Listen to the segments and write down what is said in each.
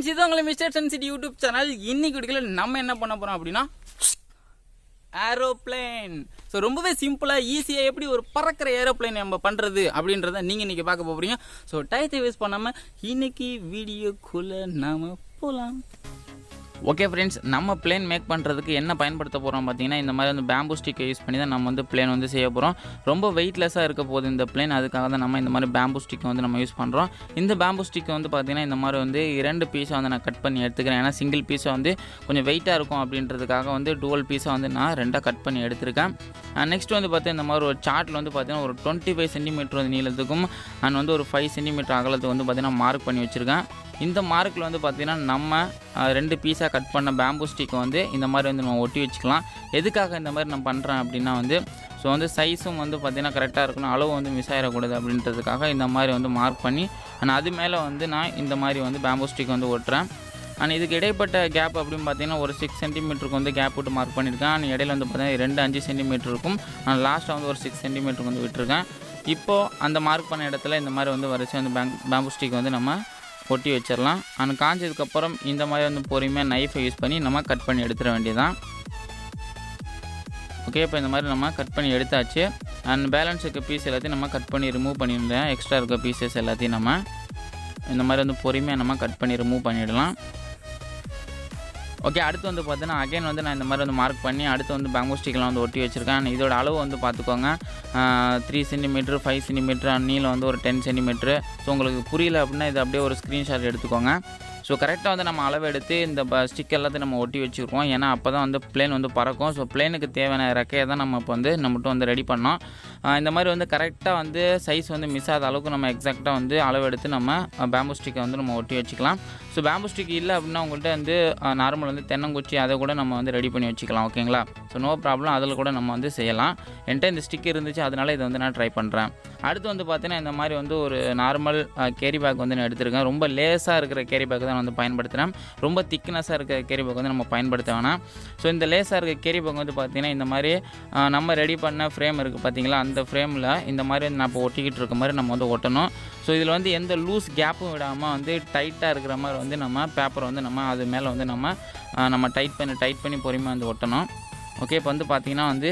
friends, இது உங்க Mr.Suncity YouTube channel. இன்னைக்கு வீடியோல நம்ம என்ன பண்ண போறோம் அப்படினா Aeroplane. So ரொம்பவே சிம்பிளா ஈஸியா எப்படி ஒரு பறக்கிற ஏரோப்ளேன் நம்ம பண்றது அப்படின்றத நீங்க இன்னைக்கு பார்க்க போறீங்க. So டைத்தை வேஸ்ட் பண்ணாம இன்னைக்கு வீடியோக்குள்ள நாம போலாம். ஓகே ஃப்ரெண்ட்ஸ், நம்ம பிளேன் மேக் பண்ணுறதுக்கு என்ன பயன்படுத்த போகிறோம் பார்த்தீங்கன்னா, இந்த மாதிரி வந்து பேம்பூ ஸ்டிக்கை யூஸ் பண்ணி தான் நம்ம வந்து பிளேன் வந்து செய்ய போகிறோம். ரொம்ப வெயிட்லெஸ்ஸாக இருக்க போகுது இந்த பிளேன், அதுக்காக தான் நம்ம இந்த மாதிரி பேம்பூ ஸ்டிக்கை வந்து நம்ம யூஸ் பண்ணுறோம். இந்த பேம்பூ ஸ்டிக்கை வந்து பார்த்திங்கன்னா இந்த மாதிரி வந்து 2 பீஸாக வந்து நான் கட் பண்ணி எடுத்துக்கிறேன். ஏன்னா சிங்கிள் பீஸை வந்து கொஞ்சம் வெயிட்டாக இருக்கும் அப்படின்றதுக்காக வந்து டுவல் பீஸாக வந்து நான் 2 கட் பண்ணி எடுத்திருக்கேன். நெக்ஸ்ட் வந்து பார்த்தீங்கன்னா இந்த மாதிரி ஒரு சார்ட்டில் வந்து பார்த்திங்கன்னா ஒரு 25 சென்டிமீட்டர் வந்து நீளத்துக்கும் அண்ட் வந்து ஒரு 5 சென்டிமீட்டர் அகலத்துக்கு வந்து பார்த்திங்கன்னா மார்க் பண்ணி வச்சுருக்கேன். இந்த மார்க்கில் வந்து பார்த்திங்கன்னா நம்ம 2 பீஸாக கட் பண்ண பேம்பூ ஸ்டிக்கை வந்து இந்த மாதிரி வந்து நம்ம ஒட்டி வச்சுக்கலாம். எதுக்காக இந்த மாதிரி நான் பண்ணுறேன் அப்படின்னா வந்து ஸோ வந்து சைஸும் வந்து பார்த்திங்கன்னா கரெக்டாக இருக்கணும், அளவு வந்து மிஸ் ஆகிடக்கூடாது அப்படின்றதுக்காக இந்த மாதிரி வந்து மார்க் பண்ணி ஆனால் அது மேலே வந்து நான் இந்த மாதிரி வந்து பேம்பூ ஸ்டிக் வந்து ஒட்டுறேன். ஆனால் இதுக்கு இடைப்பட்ட கேப் அப்படின்னு பார்த்தீங்கன்னா ஒரு 6 சென்டிமீட்டருக்கு வந்து கேப் விட்டு மார்க் பண்ணியிருக்கேன். ஆனால் இடையில வந்து பார்த்தீங்கன்னா 5 சென்டிமீட்டர் இருக்கும். நான் லாஸ்ட்டாக வந்து ஒரு 6 சென்டிமீட்டருக்கு வந்து விட்டுருக்கேன். இப்போது அந்த மார்க் பண்ண இடத்துல இந்த மாதிரி வந்து வரிசை வந்து பேம்பூ ஸ்டிக் வந்து நம்ம ஒட்டி வச்சிடலாம். அண்ட் காஞ்சதுக்கப்புறம் இந்த மாதிரி வந்து பொறுமையாக நைஃபை யூஸ் பண்ணி நம்ம கட் பண்ணி எடுத்துட வேண்டியதான். ஓகே, இப்போ இந்த மாதிரி நம்ம கட் பண்ணி எடுத்தாச்சு. அண்ட் பேலன்ஸ் இருக்க பீஸ் எல்லாத்தையும் நம்ம கட் பண்ணி ரிமூவ் பண்ணிடலாம். எக்ஸ்ட்ரா இருக்க பீசஸ் எல்லாத்தையும் நம்ம இந்த மாதிரி வந்து பொறுமையாக நம்ம கட் பண்ணி ரிமூவ் பண்ணிடலாம். ஓகே, அடுத்து வந்து பார்த்தீங்கன்னா அகைன் வந்து நான் இந்த மாதிரி வந்து மார்க் பண்ணி அடுத்து வந்து பேம்பூ ஸ்டிக்கெலாம் வந்து ஒட்டி வச்சுருக்கேன். இதோட அளவு வந்து பார்த்துக்கோங்க, 3 சென்டிமீட்ரு, 5 சென்டிமீட்ரு, நீளம் வந்து ஒரு 10 சென்டிமீட்ரு. ஸோ உங்களுக்கு புரியல அப்படின்னா இது அப்படியே ஒரு ஸ்க்ரீன்ஷாட் எடுத்துக்கோங்க. ஸோ கரெக்டாக வந்து நம்ம அளவு எடுத்து இந்த ஸ்டிக் எல்லாத்தையும் நம்ம ஒட்டி வச்சுருக்கோம். ஏன்னா அப்போ தான் வந்து பிளேன் வந்து பறக்கும். ஸோ பிளேனுக்கு தேவையான ரெக்கையை தான் நம்ம இப்போ வந்து நம்மகிட்ட வந்து ரெடி பண்ணோம். இந்த மாதிரி வந்து கரெக்டாக வந்து சைஸ் வந்து மிஸ் ஆகாத அளவுக்கு நம்ம எக்ஸாக்டாக வந்து அளவு எடுத்து நம்ம பேம்பூ ஸ்டிக்கை வந்து நம்ம ஒட்டி வச்சுக்கலாம். ஸோ பேம்பூ ஸ்டிக் இல்லை அப்படின்னா உங்கள்கிட்ட வந்து நார்மல் வந்து தென்னங்குச்சி அதை கூட நம்ம வந்து ரெடி பண்ணி வச்சுக்கலாம். ஓகேங்களா? ஸோ நோ ப்ராப்ளம், அதில் கூட நம்ம வந்து செய்யலாம். என்கிட்ட இந்த ஸ்டிக் இருந்துச்சு, அதனால் இதை வந்து நான் ட்ரை பண்ணுறேன். அடுத்து வந்து பார்த்தீங்கன்னா இந்த மாதிரி வந்து ஒரு நார்மல் கேரி பேக் வந்து நான் எடுத்துருக்கேன். ரொம்ப லேஸாக இருக்கிற கேரி பேக் தான் நான் வந்து பயன்படுத்துகிறேன். ரொம்ப திக்னஸாக இருக்கிற கேரி பேக் வந்து நம்ம பயன்படுத்த வேணாம். ஸோ இந்த லேஸாக இருக்க கேரி பேக் வந்து பார்த்திங்கன்னா இந்த மாதிரி நம்ம ரெடி பண்ண ஃப்ரேம் இருக்குது பார்த்திங்களா, அந்த ஃப்ரேமில் இந்த மாதிரி நான் இப்போ ஒட்டிக்கிட்டு இருக்க மாதிரி நம்ம வந்து ஒட்டணும். ஸோ இதில் வந்து எந்த லூஸ் கேப்பும் விடாமல் வந்து டைட்டாக இருக்கிற மாதிரி வந்து நம்ம பேப்பரை வந்து நம்ம அது மேலே வந்து நம்ம டைட் பண்ணி பொறுமையாக வந்து ஒட்டணும். ஓகே, இப்போ வந்து பார்த்திங்கன்னா வந்து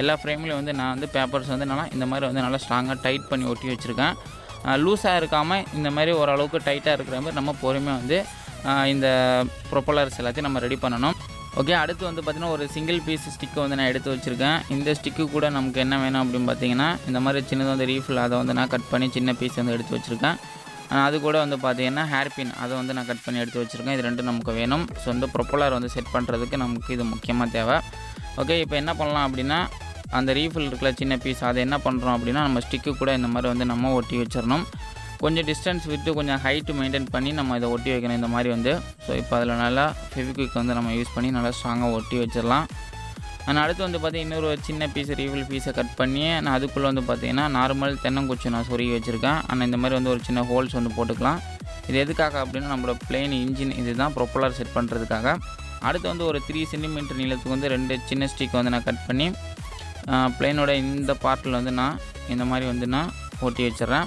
எல்லா ஃப்ரேம்லேயும் வந்து நான் வந்து பேப்பர்ஸ் வந்து நல்லா இந்த மாதிரி வந்து நல்லா ஸ்ட்ராங்காக டைட் பண்ணி ஒட்டி வச்சுருக்கேன். லூஸாக இருக்காமல் இந்த மாதிரி ஓரளவுக்கு டைட்டாக இருக்கிற மாதிரி நம்ம பொறுமையாக வந்து இந்த ப்ரொப்பலர்ஸ் எல்லாத்தையும் நம்ம ரெடி பண்ணணும். ஓகே, அடுத்து வந்து பார்த்திங்கன்னா ஒரு சிங்கிள் பீஸ் ஸ்டிக்கு வந்து நான் எடுத்து வச்சுருக்கேன். இந்த ஸ்டிக்கு கூட நமக்கு என்ன வேணும் அப்படின்னு பார்த்தீங்கன்னா இந்த மாதிரி சின்னதாக வந்து ரீஃபில் அதை வந்து நான் கட் பண்ணி சின்ன பீஸ் வந்து எடுத்து வச்சுருக்கேன். அது கூட வந்து பார்த்திங்கன்னா ஹேர்பின் அதை வந்து நான் கட் பண்ணி எடுத்து வச்சுருக்கேன். இது 2 நமக்கு வேணும். ஸோ வந்து ப்ரொப்பலர் வந்து செட் பண்ணுறதுக்கு நமக்கு இது முக்கியமாக தேவை. ஓகே, இப்போ என்ன பண்ணலாம் அப்படின்னா அந்த ரீஃபில் இருக்கிற சின்ன பீஸ் அதை என்ன பண்ணுறோம் அப்படின்னா நம்ம ஸ்டிக்கு கூட இந்த மாதிரி வந்து நம்ம ஒட்டி வச்சிடணும். கொஞ்சம் டிஸ்டன்ஸ் விட்டு கொஞ்சம் ஹைட்டு மெயின்டைன் பண்ணி நம்ம இதை ஒட்டி வைக்கணும் இந்த மாதிரி வந்து. ஸோ இப்போ அதில் நல்லா ஃபெவிக்விக் வந்து நம்ம யூஸ் பண்ணி நல்லா ஸ்ட்ராங்காக ஒட்டி வச்சிடலாம். ஆனால் அடுத்து வந்து பார்த்திங்கன்னா இன்னொரு சின்ன பீஸ் ரீஃபில் பீஸை கட் பண்ணி நான் அதுக்குள்ளே வந்து பார்த்திங்கன்னா நார்மல் தென்னங்குச்சி நான் சொருகி வச்சுருக்கேன். ஆனால் இந்த மாதிரி வந்து ஒரு சின்ன ஹோல்ஸ் வந்து போட்டுக்கலாம். இது எதுக்காக அப்படின்னா நம்மளோட பிளேன் இன்ஜின் இது தான் ப்ரொப்பலர் செட் பண்ணுறதுக்காக. அடுத்து வந்து ஒரு 3 சென்டிமீட்டர் நீளத்துக்கு வந்து 2 சின்ன ஸ்டிக் வந்து நான் கட் பண்ணி பிளேனோட இந்த பார்ட்டில் வந்து நான் இந்த மாதிரி வந்து நான் ஒட்டி வச்சிட்றேன்.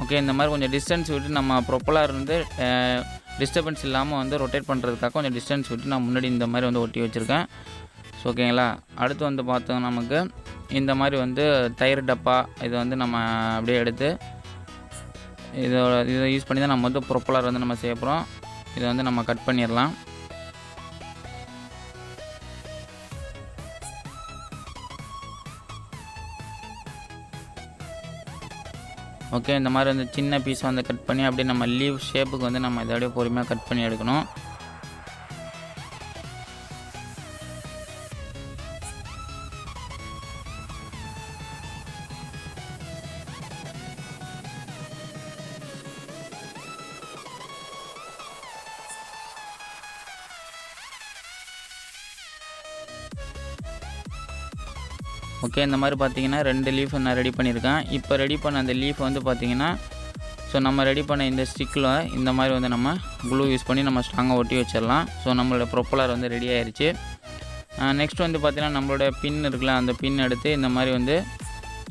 ஓகே, இந்த மாதிரி கொஞ்சம் டிஸ்டன்ஸ் விட்டு நம்ம ப்ரொப்பலர் வந்து டிஸ்டர்பன்ஸ் இல்லாமல் வந்து ரொட்டேட் பண்ணுறதுக்காக கொஞ்சம் டிஸ்டன்ஸ் விட்டு நான் முன்னாடி இந்த மாதிரி வந்து ஒட்டி வச்சுருக்கேன். ஸோ ஓகேங்களா? அடுத்து வந்து பார்த்தோம் நமக்கு இந்த மாதிரி வந்து தயிர் டப்பா இதை வந்து நம்ம அப்படியே எடுத்து இதை யூஸ் பண்ணி தான் நம்ம வந்து ப்ரொப்பலர் வந்து நம்ம செய்ய போகிறோம். இதை வந்து நம்ம கட் பண்ணிடலாம். ஓகே, இந்த மாதிரி வந்து சின்ன பீஸை வந்து கட் பண்ணி அப்படியே நம்ம லீவ் ஷேப்புக்கு வந்து நம்ம இதை அப்படியே பொறுமையாக கட் பண்ணி எடுக்கணும். ஓகே, இந்த மாதிரி பார்த்தீங்கன்னா 2 லீஃப் நான் ரெடி பண்ணியிருக்கேன். இப்போ ரெடி பண்ண அந்த லீஃப் வந்து பார்த்திங்கன்னா ஸோ நம்ம ரெடி பண்ண இந்த ஸ்டிக்கில் இந்த மாதிரி வந்து நம்ம க்ளூ யூஸ் பண்ணி நம்ம ஸ்ட்ராங்காக ஒட்டி வச்சிடலாம். ஸோ நம்மளோட ப்ரொப்பலர் வந்து ரெடி ஆயிடுச்சு. நெக்ஸ்ட் வந்து பார்த்திங்கன்னா நம்மளோட பின் இருக்குல்ல, அந்த பின் எடுத்து இந்த மாதிரி வந்து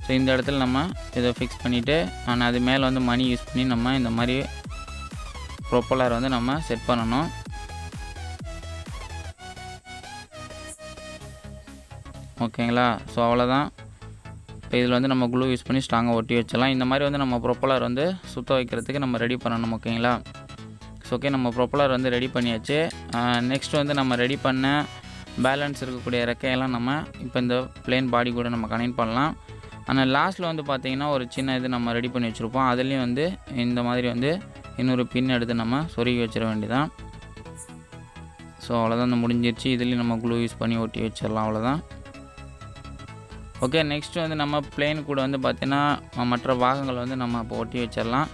ஸோ இந்த இடத்துல நம்ம இதை ஃபிக்ஸ் பண்ணிவிட்டு அது மேலே வந்து மணி யூஸ் பண்ணி நம்ம இந்த மாதிரி ப்ரொப்பலர் வந்து நம்ம செட் பண்ணணும். ஓகேங்களா. ஸோ அவ்வளோதான். இப்போ இதில் வந்து நம்ம க்ளூ யூஸ் பண்ணி ஸ்ட்ராங்காக ஒட்டி வச்சிடலாம். இந்த மாதிரி வந்து நம்ம ப்ரொப்பலர் வந்து சுத்த வைக்கிறதுக்கு நம்ம ரெடி பண்ணணும். ஓகேங்களா. ஸோ ஓகே, நம்ம ப்ரொப்பலர் வந்து ரெடி பண்ணியாச்சு. நெக்ஸ்ட் வந்து நம்ம ரெடி பண்ண பேலன்ஸ் இருக்கக்கூடிய ரெக்கையெல்லாம் நம்ம இப்போ இந்த பிளேன் பாடி கூட நம்ம கனெக்ட் பண்ணலாம். ஆனால் லாஸ்ட்டில் வந்து பார்த்திங்கன்னா ஒரு சின்ன இது நம்ம ரெடி பண்ணி வச்சுருப்போம். அதுலேயும் வந்து இந்த மாதிரி வந்து இன்னொரு பின் எடுத்து நம்ம சொருகி வச்சிட வேண்டியதான். ஸோ அவ்வளோதான், இந்த முடிஞ்சிருச்சு. இதுலேயும் நம்ம க்ளூ யூஸ் பண்ணி ஒட்டி வச்சிடலாம். அவ்வளோதான். ஓகே, நெக்ஸ்ட்டு வந்து நம்ம பிளேன் கூட வந்து பார்த்திங்கன்னா மற்ற பாகங்கள் வந்து நம்ம இப்போ ஒட்டி வச்சிடலாம்.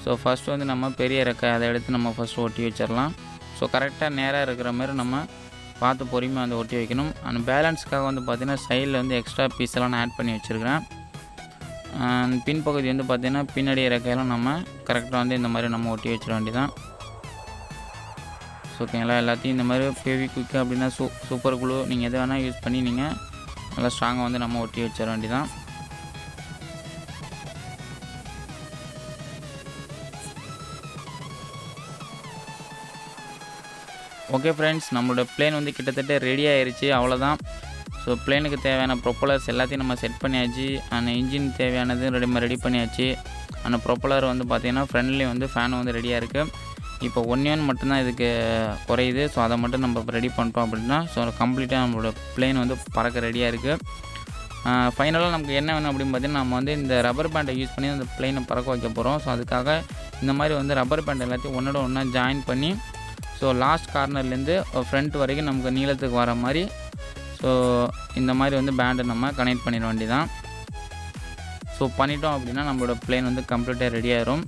ஸோ ஃபஸ்ட்டு வந்து நம்ம பெரிய ரெக்கை அதை எடுத்து நம்ம ஃபஸ்ட்டு ஒட்டி வச்சிடலாம். ஸோ கரெக்டாக நேராக இருக்கிற மாதிரி நம்ம பார்த்து பொறுமையாக வந்து ஒட்டி வைக்கணும். அந்த பேலன்ஸுக்காக வந்து பார்த்திங்கன்னா சைடில் வந்து எக்ஸ்ட்ரா பீஸ் எல்லாம் நான் ஆட் பண்ணி வச்சுருக்கிறேன். பின்பகுதி வந்து பார்த்திங்கன்னா பின்னாடி ரெக்கையெல்லாம் நம்ம கரெக்டாக வந்து இந்த மாதிரி நம்ம ஒட்டி வச்சிட வேண்டியதான். ஸோ ஓகேங்களா. எல்லாத்தையும் இந்த மாதிரி ஃபெவிக்விக் அப்படின்னா சூப்பர் க்ளூ நீங்கள் எது வேணால் யூஸ் பண்ணி நீங்கள் நல்லா ஸ்ட்ராங்காக வந்து நம்ம ஒட்டி வச்சிட வேண்டியதான். ஓகே ஃப்ரெண்ட்ஸ், நம்மளோட பிளேன் வந்து கிட்டத்தட்ட ரெடி ஆயிடுச்சு. அவ்வளோதான். ஸோ பிளேனுக்கு தேவையான ப்ரொப்பலர்ஸ் எல்லாத்தையும் நம்ம செட் பண்ணியாச்சு. அந்த இன்ஜின் தேவையானது ரெடி பண்ணியாச்சு. அந்த ப்ரொப்பலர் வந்து பார்த்திங்கன்னா ஃப்ரண்ட்லேயும் வந்து ஃபேன் வந்து ரெடியாக இருக்குது. இப்போ ஒன் மட்டும்தான் இதுக்கு குறையுது. ஸோ அதை மட்டும் நம்ம ரெடி பண்ணிட்டோம் அப்படின்னா ஸோ கம்ப்ளீட்டாக நம்மளோட பிளேன் வந்து பறக்க ரெடியாக இருக்குது. ஃபைனலாக நமக்கு என்ன வேணும் அப்படின்னு பார்த்திங்கன்னா நம்ம வந்து இந்த ரப்பர் பேண்டை யூஸ் பண்ணி அந்த பிளேனை பறக்க வைக்க போகிறோம். ஸோ அதுக்காக இந்த மாதிரி வந்து ரப்பர் பேண்ட் எல்லாத்தையும் ஒன்றோட ஒன்றா ஜாயின் பண்ணி ஸோ லாஸ்ட் கார்னர்லேருந்து ஃப்ரண்ட் வரைக்கும் நமக்கு நீளத்துக்கு வர மாதிரி ஸோ இந்த மாதிரி வந்து பேண்டை நம்ம கனெக்ட் பண்ணிட வேண்டியதான். ஸோ பண்ணிட்டோம் அப்படின்னா நம்மளோட பிளேன் வந்து கம்ப்ளீட்டாக ரெடி ஆயிரும்.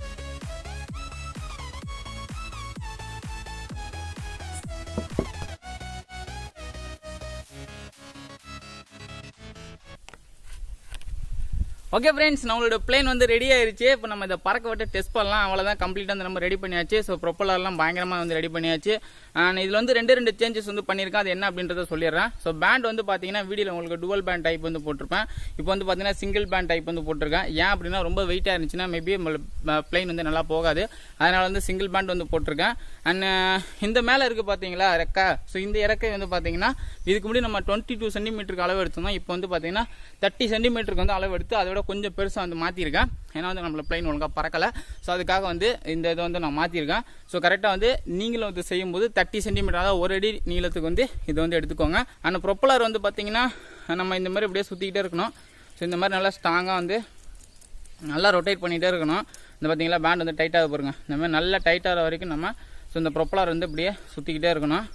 ஓகே ஃப்ரெண்ட்ஸ், நம்மளோட பிளேன் வந்து ரெடி ஆயிருச்சு. இப்போ நம்ம இதை பறக்க விட்டு டெஸ்ட் பண்ணலாம். அவ்வளோதான், கம்ப்ளீட்டாக வந்து நம்ம ரெடி பண்ணியாச்சு. ஸோ ப்ரொப்பலர்லாம் பயங்கரமாக வந்து ரெடி பண்ணியாச்சு. இதில் வந்து ரெண்டு சேஞ்சஸ் வந்து பண்ணியிருக்கேன். அது என்ன அப்படின்றத சொல்லிடுறேன். ஸோ பேண்ட் வந்து பார்த்தீங்கன்னா வீடியோவில் உங்களுக்கு டுவல் பேண்ட் டைப் வந்து போட்டிருப்பேன். இப்போ வந்து பார்த்தீங்கன்னா சிங்கிள் பேண்ட் டைப் வந்து போட்டிருக்கேன். ஏன் அப்படின்னா ரொம்ப வெயிட்டாக இருந்துச்சுன்னா மேபி பிளேன் வந்து நல்லா போகாது. அதனால் வந்து சிங்கிள் பேண்ட் வந்து போட்டிருக்கேன். அண்ட் இந்த மேலே இருக்குது பார்த்தீங்களா ரெக்கை. ஸோ இந்த இறக்கை வந்து பார்த்தீங்கன்னா இதுக்கு முன்னாடி நம்ம 22 சென்டிமீட்டருக்கு அளவு எடுத்தோம்னா இப்போ வந்து பார்த்தீங்கன்னா 30 சென்டிமீட்டருக்கு வந்து அளவு எடுத்து அதோட கொஞ்சம் பெருசாக வந்து மாற்றிருக்கேன். ஏன்னா வந்து நம்மள பிளைன் ஒழுங்காக பறக்கலை. ஸோ அதுக்காக வந்து இந்த இதை வந்து நான் மாற்றிருக்கேன். ஸோ கரெக்டாக வந்து நீங்களும் வந்து செய்யும்போது 30 சென்டிமீட்டர் அதாவது ஒரு அடி நீளத்துக்கு வந்து இதை வந்து எடுத்துக்கோங்க. அந்த ப்ரொப்பலர் வந்து பார்த்தீங்கன்னா நம்ம இந்த மாதிரி இப்படியே சுற்றிக்கிட்டே இருக்கணும். ஸோ இந்த மாதிரி நல்லா ஸ்ட்ராங்காக வந்து நல்லா ரொட்டேட் பண்ணிகிட்டே இருக்கணும். இந்த பார்த்தீங்களா பேண்ட் வந்து டைட்டாக பாருங்க. இந்த மாதிரி நல்லா டைட்டாகிற வரைக்கும் நம்ம ஸோ இந்த ப்ரொப்பலர் வந்து இப்படியே சுற்றிக்கிட்டே இருக்கணும்.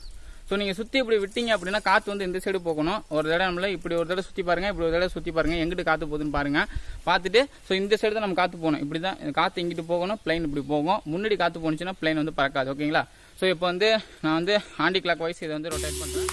ஸோ நீங்கள் சுற்றி இப்படி விட்டீங்க அப்படின்னா காற்று வந்து இந்த சைடு போகணும். ஒரு தடவை நம்மள இப்படி ஒரு தடவை சுற்றி பாருங்கள், இப்படி ஒரு தடவை சுற்றி பாருங்கள், எங்கிட்டு காற்று போகுதுன்னு பாருங்கள். பார்த்துட்டு ஸோ இந்த சைடு தான் நம்ம காற்று போகணும். இப்படி தான் காற்று இங்கிட்டு போகணும், பிளைன் இப்படி போகும். முன்னாடி காற்று போணுச்சுன்னா பிளைன் வந்து பறக்காது. ஓகேங்களா. ஸோ இப்போ வந்து நான் வந்து ஆன்டி கிளாக் வைஸ் இதை வந்து ரொட்டேட் பண்ணுறேன்.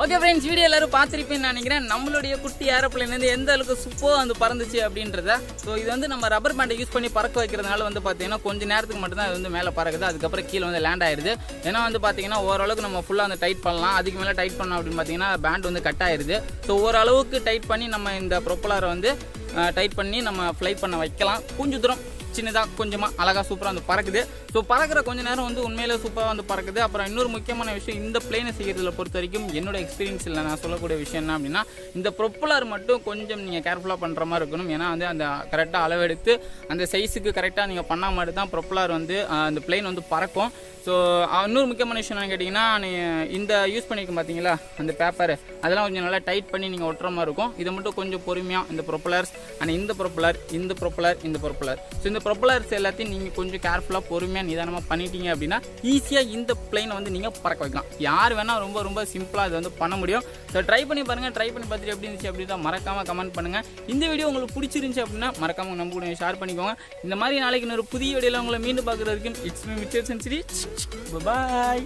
ஓகே ஃப்ரெண்ட்ஸ், வீடியோ எல்லாரும் பார்த்துருப்பேன்னு நினைக்கிறேன். நம்மளுடைய குட்டி ஏரோப்ளேன் வந்து எந்த அளவுக்கு சூப்பராக வந்து பறந்துச்சு அப்படின்றத. ஸோ இது வந்து நம்ம ரப்பர் பேண்டை யூஸ் பண்ணி பறக்க வைக்கிறதுனால வந்து பார்த்தீங்கன்னா கொஞ்சம் நேரத்துக்கு மட்டும்தான் அது வந்து மேலே பறக்குது. அதுக்கப்புறம் கீழே வந்து லேண்ட் ஆயிடுது. ஏன்னா வந்து பார்த்தீங்கன்னா ஓரளவுக்கு நம்ம ஃபுல்லாக வந்து டைட் பண்ணலாம். அதுக்கு மேலே டைட் பண்ணோம் அப்படின்னு பார்த்தீங்கன்னா பேண்ட் வந்து கட் ஆயிடுது. ஸோ ஓரளவுக்கு டைட் பண்ணி நம்ம இந்த ப்ரொப்பலரை வந்து டைட் பண்ணி நம்ம ஃப்ளை பண்ண வைக்கலாம். கொஞ்சம் தூரம் சின்னதாக கொஞ்சமாக அழகாக சூப்பராக வந்து பறக்குது. ஸோ பறக்கிற கொஞ்சம் நேரம் வந்து உண்மையிலே சூப்பராக வந்து பறக்குது. அப்புறம் இன்னொரு முக்கியமான விஷயம், இந்த பிளேனை செய்கிறதுல பொறுத்த வரைக்கும் என்னோட எக்ஸ்பீரியன்ஸ் இல்லை நான் சொல்லக்கூடிய விஷயம் என்ன அப்படின்னா, இந்த ப்ரொப்பலர் மட்டும் கொஞ்சம் நீங்கள் கேர்ஃபுல்லாக பண்ணுற மாதிரி இருக்கணும். ஏன்னா வந்து அந்த கரெக்டாக அளவெடுத்து அந்த சைஸுக்கு கரெக்டாக நீங்கள் பண்ணால் மட்டும் தான் ப்ரொப்பலர் வந்து அந்த பிளேன் வந்து பறக்கும். ஸோ இன்னொரு முக்கியமான விஷயம் என்னன்னு கேட்டிங்கன்னா, இந்த யூஸ் பண்ணியிருக்கோம் பார்த்தீங்களா அந்த பேப்பர், அதெல்லாம் கொஞ்சம் நல்லா டைட் பண்ணி நீங்கள் ஒட்டுற மாதிரி இருக்கும். இதை மட்டும் கொஞ்சம் பொறுமையாக இந்த ப்ரொப்பலர்ஸ் அண்ட் இந்த ப்ரொப்பலர் ஸோ இந்த ப்ரொப்பலர்ஸ் எல்லாத்தையும் நீங்கள் கொஞ்சம் கேர்ஃபுல்லாக பொறுமையாக நிதானமாக பண்ணிட்டீங்க அப்படின்னா ஈஸியாக இந்த பிளேனை வந்து நீங்கள் பறக்க வைக்கலாம். யார் வேணால் ரொம்ப ரொம்ப சிம்பிளாக இதை வந்து பண்ண முடியும். ஸோ ட்ரை பண்ணி பாருங்கள். ட்ரை பண்ணி பார்த்துட்டு எப்படி இருந்துச்சு அப்படின்னா மறக்காமல் கமெண்ட் பண்ணுங்கள். இந்த வீடியோ உங்களுக்கு பிடிச்சிருந்துச்சு அப்படின்னா மறக்காமல் நம்ம கூட ஷேர் பண்ணிக்கோங்க. இந்த மாதிரி நாளைக்கு இன்னொரு புதிய வீடியோவில் உங்களை மீண்டும் பார்க்குற வரைக்கும் it's me mister Sun City. Bye-bye.